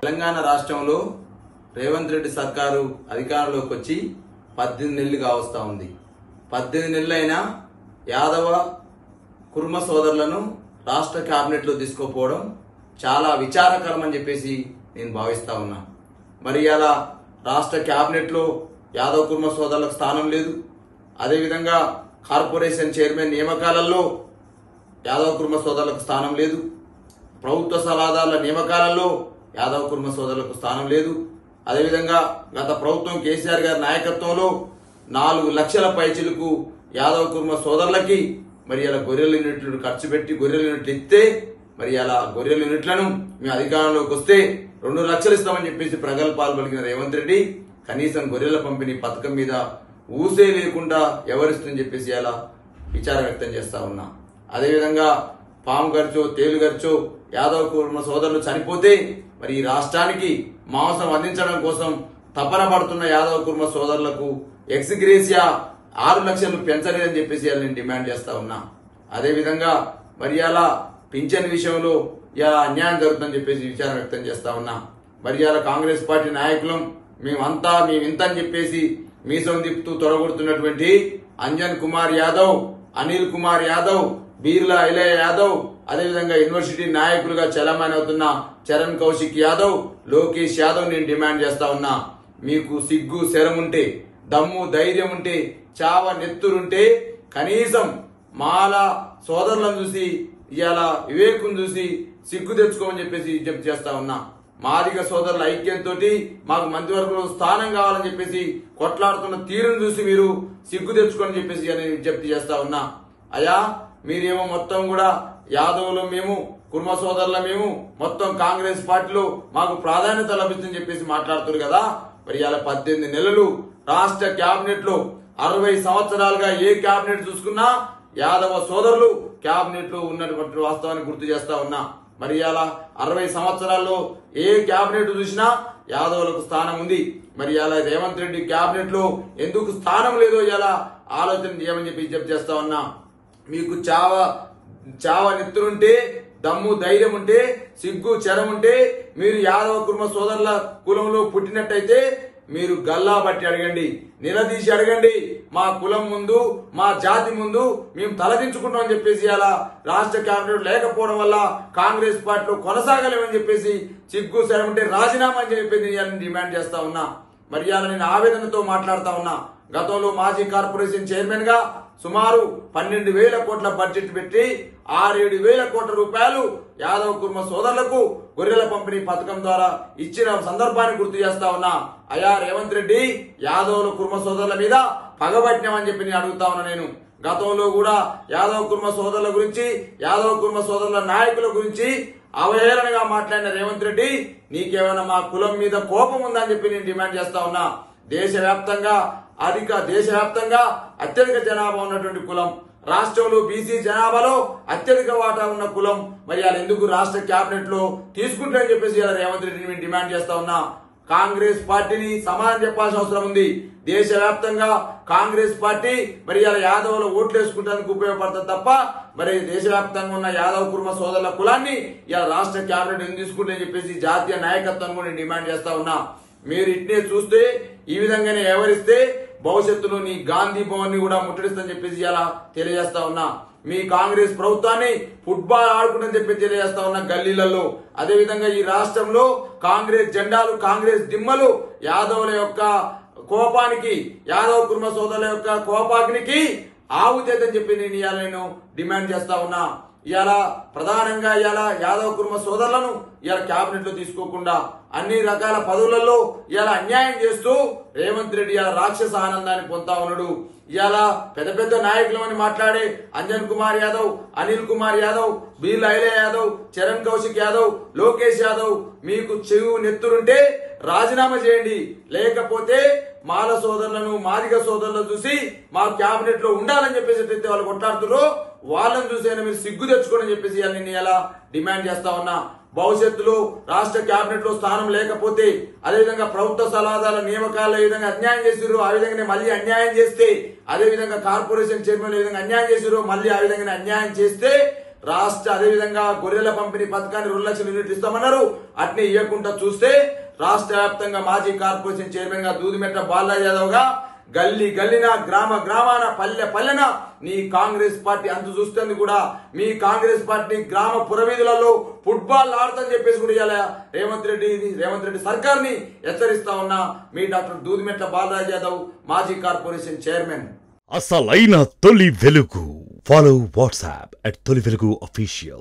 తెలంగాణ రాష్ట్రంలో రేవంత్ రెడ్డి సర్కారు అధికారంలోకి వచ్చి 18 నెలలు కావస్తా ఉంది. 18 నెలలైనా యాదవ కుర్మ సోదరులను రాష్ట్ర క్యాబినెట్లో తీసుకోపోవడం చాలా విచారకరం అని చెప్పేసి నేను భావిస్తా ఉన్నా. మరి ఇలా రాష్ట్ర క్యాబినెట్లో యాదవ కుర్మ సోదరులకు స్థానం లేదు. అదేవిధంగా కార్పొరేషన్ చైర్మన్ నియామకాలలో యాదవ కుర్మ సోదరులకు స్థానం లేదు. ప్రభుత్వ సలహాదారుల నియామకాలలో యాదవ కుర్మ సోదరులకు స్థానం లేదు. అదేవిధంగా గత ప్రభుత్వం కేసీఆర్ గారి నాయకత్వంలో 4 లక్షల పైచిలకు యాదవ కుర్మ సోదరులకి మరి ఇలా గొర్రెల యూనిట్లు ఖర్చు పెట్టి గొర్రెల యూనిట్లు ఇస్తే మరి అలా గొర్రెల యూనిట్లను మేము అధికారంలోకి వస్తే 2 లక్షలు ఇస్తామని చెప్పేసి ప్రగల్భాలు పలికిన రేవంత్ రెడ్డి కనీసం గొర్రెల పంపిణీ పథకం మీద ఊసే లేకుండా ఎవరిస్తుందని చెప్పేసి అలా విచారం వ్యక్తం చేస్తా ఉన్నా. అదేవిధంగా పాము ఖర్చో తేలు ఖర్చో యాదవ కుర్మ సోదరులు చనిపోతే మరి ఈ రాష్ట్రానికి మాంసం అందించడం కోసం తపన పడుతున్న యాదవ కుర్మ సోదరులకు ఎక్స్గ్రేసియా 6 లక్షలు పెంచలేదని చెప్పేసి నేను డిమాండ్ చేస్తా ఉన్నా. అదేవిధంగా మరి అలా పింఛన్ విషయంలో ఇలా అన్యాయం జరుగుతుందని చెప్పేసి విచారం వ్యక్తం చేస్తా ఉన్నా. మరి అలా కాంగ్రెస్ పార్టీ నాయకులం మేమింత అని చెప్పేసి మీసం తిప్పుతూ తొడగొడుతున్నటువంటి అంజన్ కుమార్ యాదవ్, అనిల్ కుమార్ యాదవ్, బీర్లా ఇలయ యాదవ్, అదేవిధంగా యూనివర్సిటీ నాయకులుగా చలామణి అవుతున్న చరణ్ కౌశిక్ యాదవ్, లోకేష్ యాదవ్ నేను డిమాండ్ చేస్తా ఉన్నా. మీకు సిగ్గు శరముంటే, దమ్ము ధైర్యం ఉంటే, చావ నెత్తురుంటే కనీసం మాల సోదరులను చూసి ఇవాళ వివేకం చూసి సిగ్గు తెచ్చుకోమని చెప్పేసి విజ్ఞప్తి చేస్తా ఉన్నా. మాదిగ సోదరుల ఐక్యంతో మాకు మంత్రివర్గంలో స్థానం కావాలని చెప్పేసి కొట్లాడుతున్న తీరును చూసి మీరు సిగ్గు తెచ్చుకోని చెప్పేసి నేను విజ్ఞప్తి చేస్తా ఉన్నా. అయ్యా మీరేమో మొత్తం కూడా యాదవులు మేము కుర్మ సోదరుల మేము మొత్తం కాంగ్రెస్ పార్టీలో మాకు ప్రాధాన్యత లభిస్తుందని చెప్పేసి మాట్లాడుతున్నారు కదా. మరి ఇలా 18 నెలలు రాష్ట్ర క్యాబినెట్ లో 60 సంవత్సరాలుగా ఏ క్యాబినెట్ చూసుకున్నా యాదవ సోదరులు క్యాబినెట్ లో ఉన్నటువంటి వాస్తవాన్ని గుర్తు చేస్తా ఉన్నా. మరి ఇలా 60 సంవత్సరాల్లో ఏ క్యాబినెట్ చూసినా యాదవులకు స్థానం ఉంది. మరి ఇలా రేవంత్ రెడ్డి క్యాబినెట్ లో ఎందుకు స్థానం లేదో ఇలా ఆలోచన చేయమని చెప్పి విజ్ఞప్తి చేస్తా ఉన్నా. మీకు చావ నెత్తురుంటే, దమ్ము ధైర్యం ఉంటే, సిగ్గు చెరం ఉంటే మీరు యాదవ కుర్మ సోదరుల కులంలో పుట్టినట్టయితే మీరు గల్లా బట్టి అడగండి, నిలదీసి అడగండి. మా కులం ముందు మా జాతి ముందు మేము తలదించుకుంటామని చెప్పేసి అలా రాష్ట్ర క్యాబినెట్ లేకపోవడం వల్ల కాంగ్రెస్ పార్టీలో కొనసాగలేమని చెప్పేసి సిగ్గు ఉంటే రాజీనామా అని చెప్పేసి డిమాండ్ చేస్తా ఉన్నా. మరి అలా నేను ఆవేదనతో మాట్లాడుతా ఉన్నా. గతంలో మాజీ కార్పొరేషన్ చైర్మన్ గా సుమారు 12,000 కోట్ల బడ్జెట్ పెట్టి 6-7 కోట్ల రూపాయలు యాదవ కుర్మ సోదరులకు గొర్రెల పంపిణీ పథకం ద్వారా ఇచ్చిన సందర్భాన్ని గుర్తు చేస్తా ఉన్నా. అయ్యా రేవంత్ రెడ్డి యాదవుల కుర్మ సోదరుల మీద పగబట్టినామని చెప్పి నేను అడుగుతా ఉన్నా. నేను గతంలో కూడా యాదవ కుర్మ సోదరుల గురించి యాదవ కుర్మ సోదరుల నాయకుల గురించి అవహేళనగా మాట్లాడిన రేవంత్ రెడ్డి నీకేమైనా మా కులం మీద కోపం ఉందా అని చెప్పి నేను డిమాండ్ చేస్తా ఉన్నా. దేశవ్యాప్తంగా అత్యధిక జనాభా ఉన్నటువంటి కులం, రాష్ట్రంలో బీసీ జనాభాలో అత్యధిక వాటా ఉన్న కులం మరి అలా ఎందుకు రాష్ట్ర క్యాబినెట్ లో తీసుకుంటారని చెప్పేసి రేవంత్ రెడ్డిని మేము డిమాండ్ చేస్తా ఉన్నా. కాంగ్రెస్ పార్టీని సమాధానం చెప్పాల్సిన అవసరం ఉంది. దేశవ్యాప్తంగా కాంగ్రెస్ పార్టీ మరి ఇలా యాదవుల ఓట్లు వేసుకుంటానికి ఉపయోగపడుతుంది తప్ప మరి దేశవ్యాప్తంగా ఉన్న యాదవ కుర్మ సోదరుల కులాన్ని ఇలా రాష్ట్ర క్యాబినెట్ ఎందుకు తీసుకుంటారని చెప్పేసి జాతీయ నాయకత్వాన్ని కూడా నేను డిమాండ్ చేస్తా ఉన్నా. మీరు ఇట్నే చూస్తే ఈ విధంగానే ఎవరిస్తే భవిష్యత్తులో నీ గాంధీ భవన్ ని కూడా ముట్టడిస్తని చెప్పేసి ఇలా తెలియజేస్తా ఉన్నా. మీ కాంగ్రెస్ ప్రభుత్వాన్ని ఫుట్బాల్ ఆడుకుంటని చెప్పి తెలియజేస్తా ఉన్నా గల్లీలలో. అదేవిధంగా ఈ రాష్ట్రంలో కాంగ్రెస్ జెండాలు కాంగ్రెస్ దిమ్మలు యాదవుల యొక్క కోపానికి యాదవ కుర్మ సోదరుల యొక్క కోపాగ్నికి ఆవుతేదని చెప్పి నేను డిమాండ్ చేస్తా ఉన్నా. ఇవాళ ప్రధానంగా యాదవ కుర్మ సోదరులను ఇవాళ క్యాబినెట్ లో తీసుకోకుండా అన్ని రకాల పదవులలో ఇవాళ అన్యాయం చేస్తూ రేవంత్ రెడ్డి ఇవాళ రాక్షస ఆనందాన్ని పొందుతా ఉన్నాడు. ఇవాళ పెద్ద నాయకులు అని మాట్లాడే అంజన్ కుమార్ యాదవ్, అనిల్ కుమార్ యాదవ్, బీర్లా ఇలయ యాదవ్, చరణ్ కౌశిక్ యాదవ్, లోకేష్ యాదవ్ మీకు చెవు నెత్తురుంటే రాజీనామా చేయండి. లేకపోతే మాల సోదరులను మాదిగ సోదరులను చూసి మా క్యాబినెట్ లో ఉండాలని చెప్పేసి వాళ్ళు కొట్లాడుతున్నారు. వాళ్ళని చూసైనా మీరు సిగ్గు తెచ్చుకోని చెప్పేసి నేను ఇలా డిమాండ్ చేస్తా ఉన్నా. భవిష్యత్తులో రాష్ట్ర క్యాబినెట్ లో స్థానం లేకపోతే అదేవిధంగా ప్రభుత్వ సలహాదారుల నియామకాల్లో ఏ విధంగా అన్యాయం చేసిరో ఆ విధంగానే మళ్ళీ అన్యాయం చేస్తే, అదేవిధంగా కార్పొరేషన్ చైర్మన్ ఏ విధంగా అన్యాయం చేసిరో మళ్ళీ ఆ విధంగానే అన్యాయం చేస్తే రాష్ట్ర అదేవిధంగా గొర్రెల పంపిణీ పథకాన్ని 2 లక్షల యూనిట్లు ఇస్తామన్నారు. అట్నే ఇవ్వకుండా చూస్తే రాష్ట్ర వ్యాప్తంగా మాజీ కార్పొరేషన్ చైర్మన్ గా దూదిమెట్ల బాలరాజ్ యాదవ్ గా గల్లీ గల్లిన గ్రామ గ్రామాన పల్లె పల్లెన నీ కాంగ్రెస్ పార్టీ అంతు చూస్తుంది కూడా. మీ కాంగ్రెస్ పార్టీ గ్రామ పురవీధులలో ఫుట్బాల్ ఆడతాని చెప్పేసి కూడా ఇవాళ రేవంత్ రెడ్డి సర్కార్ని హెచ్చరిస్తా ఉన్నా మీ డాక్టర్ దూదిమెట్ల బాలరాజ్ యాదవ్ మాజీ కార్పొరేషన్ చైర్మన్. అసలైన తొలి వెలుగు. ఫాలో వాట్సాప్ @తొలి వెలుగు official.